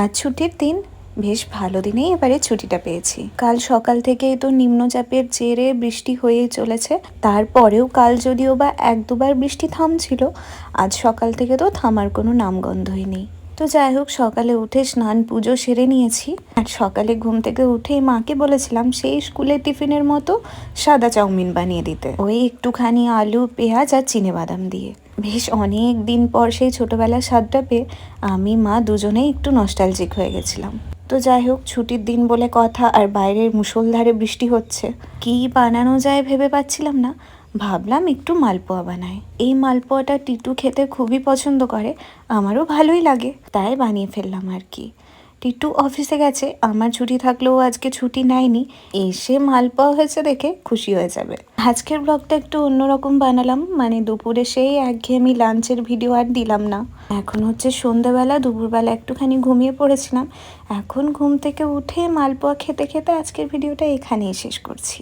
আজ ছুটির দিন, বেশ ভালো দিনেই এবারে ছুটিটা পেয়েছি। কাল সকাল থেকেই তো নিম্নচাপের জেরে বৃষ্টি হয়েই চলেছে। তারপরেও কাল যদিও বা এক দুবার বৃষ্টি থামছিল, আজ সকাল থেকে তো থামার কোনো নামগন্ধই নেই। তো যাই হোক, সকালে উঠে স্নান পুজো সেরে নিয়েছি। আর সকালে ঘুম থেকে উঠেই মাকে বলেছিলাম সেই স্কুলের টিফিনের মতো সাদা চাউমিন বানিয়ে দিতে, ওই একটুখানি আলু, পেঁয়াজ আর চিনেবাদাম দিয়ে। বেশ অনেক দিন পর সেই ছোটবেলার স্বাদটা পেয়ে আমি মা দুজনেই একটু নস্টালজিক হয়ে গেছিলাম। তো যাই হোক, ছুটির দিন বলে কথা, আর বাইরের মুষলধারে বৃষ্টি হচ্ছে, কি বানানো যায় ভেবে পাচ্ছিলাম না। ভাবলাম একটু মালপোয়া বানাই। এই মালপোয়াটা টিটু খেতে খুবই পছন্দ করে, আমারও ভালোই লাগে, তাই বানিয়ে ফেললাম আর কি। টিটু অফিসে গেছে, আমার ছুটি থাকলেও আজকে ছুটি নেয়নি, এসে মালপোয়া হয়েছে দেখে খুশি হয়ে যাবে। আজকের ব্লগটা একটু অন্যরকম বানালাম, মানে দুপুরে সেই একঘেয়েমি লাঞ্চের ভিডিও আর দিলাম না। এখন হচ্ছে সন্ধ্যাবেলা, দুপুরবেলা একটুখানি ঘুমিয়ে পড়েছিলাম। এখন ঘুম থেকে উঠে মালপোয়া খেতে খেতে আজকের ভিডিওটা এখানেই শেষ করছি।